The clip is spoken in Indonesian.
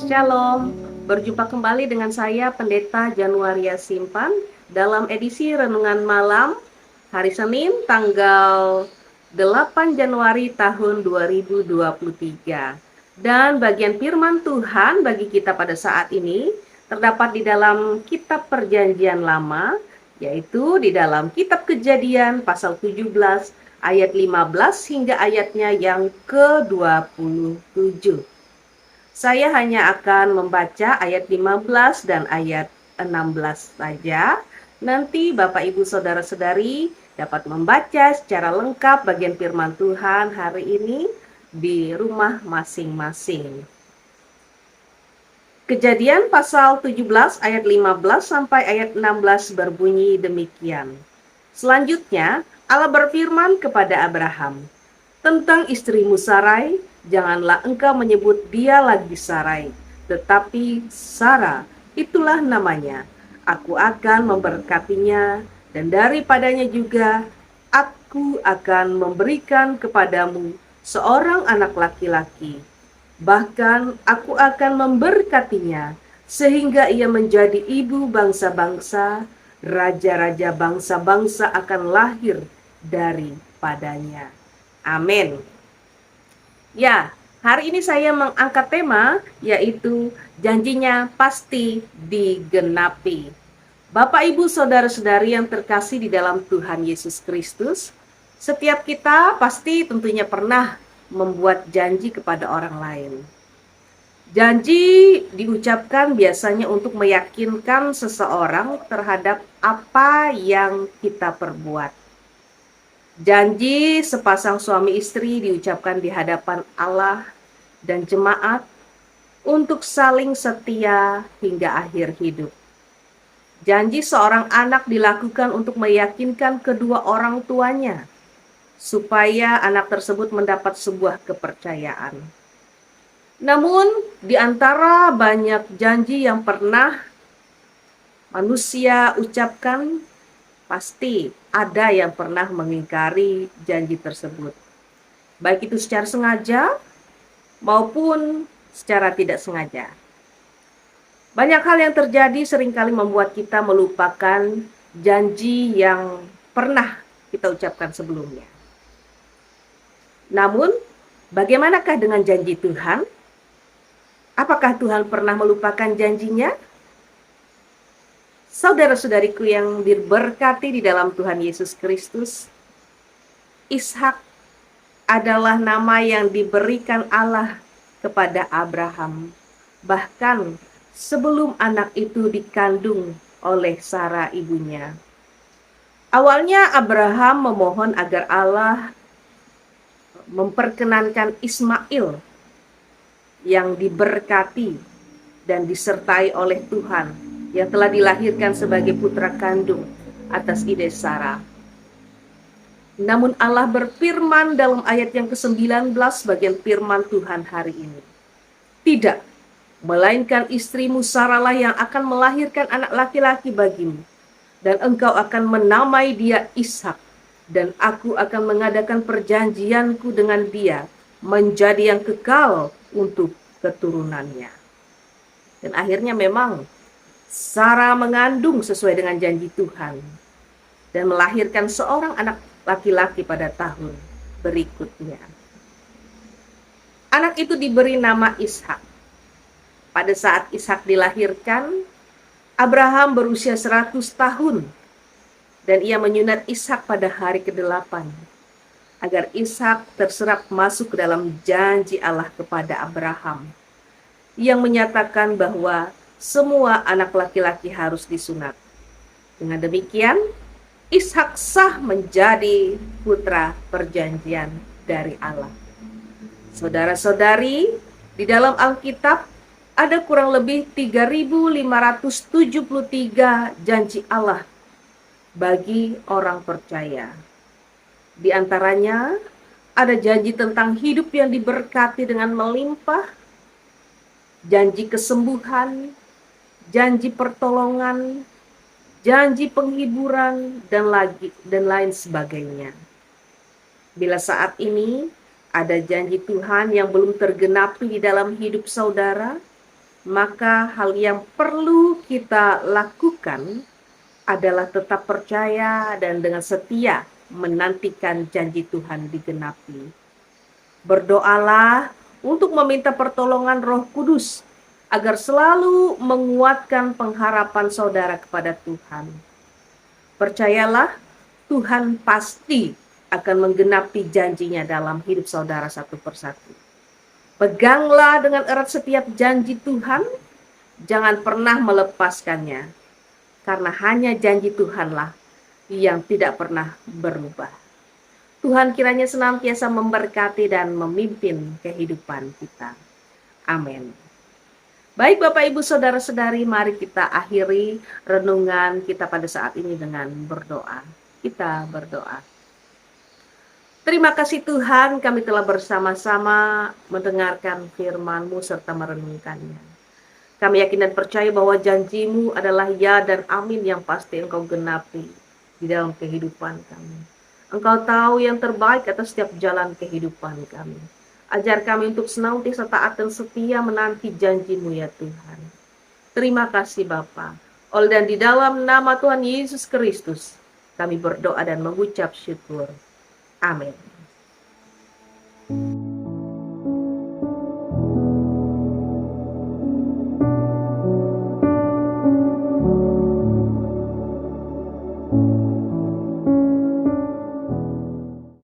Shalom, berjumpa kembali dengan saya Pendeta Januaria Simpan dalam edisi Renungan Malam hari Senin tanggal 8 Januari tahun 2023. Dan bagian firman Tuhan bagi kita pada saat ini terdapat di dalam Kitab Perjanjian Lama, yaitu di dalam Kitab Kejadian pasal 17 ayat 15 hingga ayatnya yang ke-27. Saya hanya akan membaca ayat 15 dan ayat 16 saja. Nanti Bapak Ibu Saudara-saudari dapat membaca secara lengkap bagian firman Tuhan hari ini di rumah masing-masing. Kejadian pasal 17 ayat 15 sampai ayat 16 berbunyi demikian. Selanjutnya Allah berfirman kepada Abraham, "Tentang istrimu Sarai, janganlah engkau menyebut dia lagi Sarai, tetapi Sara, itulah namanya. Aku akan memberkatinya, dan daripadanya juga aku akan memberikan kepadamu seorang anak laki-laki. Bahkan aku akan memberkatinya, sehingga ia menjadi ibu bangsa-bangsa, raja-raja bangsa-bangsa akan lahir daripadanya." Amin. Ya, hari ini saya mengangkat tema yaitu janjinya pasti digenapi. Bapak, Ibu, Saudara-saudari yang terkasih di dalam Tuhan Yesus Kristus, setiap kita pasti tentunya pernah membuat janji kepada orang lain. Janji diucapkan biasanya untuk meyakinkan seseorang terhadap apa yang kita perbuat. Janji sepasang suami istri diucapkan di hadapan Allah dan jemaat untuk saling setia hingga akhir hidup. Janji seorang anak dilakukan untuk meyakinkan kedua orang tuanya supaya anak tersebut mendapat sebuah kepercayaan. Namun, di antara banyak janji yang pernah manusia ucapkan, pasti ada yang pernah mengingkari janji tersebut, baik itu secara sengaja maupun secara tidak sengaja. Banyak hal yang terjadi seringkali membuat kita melupakan janji yang pernah kita ucapkan sebelumnya. Namun, bagaimanakah dengan janji Tuhan? Apakah Tuhan pernah melupakan janjinya? Saudara-saudariku yang diberkati di dalam Tuhan Yesus Kristus, Ishak adalah nama yang diberikan Allah kepada Abraham, bahkan sebelum anak itu dikandung oleh Sara ibunya. Awalnya Abraham memohon agar Allah memperkenankan Ismail yang diberkati dan disertai oleh Tuhan, yang telah dilahirkan sebagai putra kandung atas ide Sara. Namun Allah berfirman dalam ayat yang ke-19 bagian firman Tuhan hari ini, "Tidak, melainkan istrimu Saralah yang akan melahirkan anak laki-laki bagimu, dan engkau akan menamai dia Ishak, dan aku akan mengadakan perjanjianku dengan dia menjadi yang kekal untuk keturunannya." Dan akhirnya memang Sara mengandung sesuai dengan janji Tuhan dan melahirkan seorang anak laki-laki pada tahun berikutnya. Anak itu diberi nama Ishak. Pada saat Ishak dilahirkan, Abraham berusia 100 tahun dan ia menyunat Ishak pada hari ke-8 agar Ishak terserap masuk ke dalam janji Allah kepada Abraham yang menyatakan bahwa semua anak laki-laki harus disunat. Dengan demikian, Ishak sah menjadi putra perjanjian dari Allah. Saudara-saudari, di dalam Alkitab ada kurang lebih 3.573 janji Allah bagi orang percaya. Di antaranya ada janji tentang hidup yang diberkati dengan melimpah, janji kesembuhan, janji pertolongan, janji penghiburan, dan lain sebagainya. Bila saat ini ada janji Tuhan yang belum tergenapi di dalam hidup saudara, maka hal yang perlu kita lakukan adalah tetap percaya dan dengan setia menantikan janji Tuhan digenapi. Berdoalah untuk meminta pertolongan Roh Kudus agar selalu menguatkan pengharapan saudara kepada Tuhan. Percayalah, Tuhan pasti akan menggenapi janjinya dalam hidup saudara satu persatu. Peganglah dengan erat setiap janji Tuhan, jangan pernah melepaskannya, karena hanya janji Tuhanlah yang tidak pernah berubah. Tuhan kiranya senantiasa memberkati dan memimpin kehidupan kita. Amin. Baik Bapak Ibu Saudara-saudari, mari kita akhiri renungan kita pada saat ini dengan berdoa. Kita berdoa. Terima kasih Tuhan, kami telah bersama-sama mendengarkan firman-Mu serta merenungkannya. Kami yakin dan percaya bahwa janji-Mu adalah ya dan amin yang pasti Engkau genapi di dalam kehidupan kami. Engkau tahu yang terbaik atas setiap jalan kehidupan kami. Ajar kami untuk senantiasa taat dan setia menanti janji-Mu ya Tuhan. Terima kasih Bapa. Oleh dan di dalam nama Tuhan Yesus Kristus, kami berdoa dan mengucap syukur. Amin.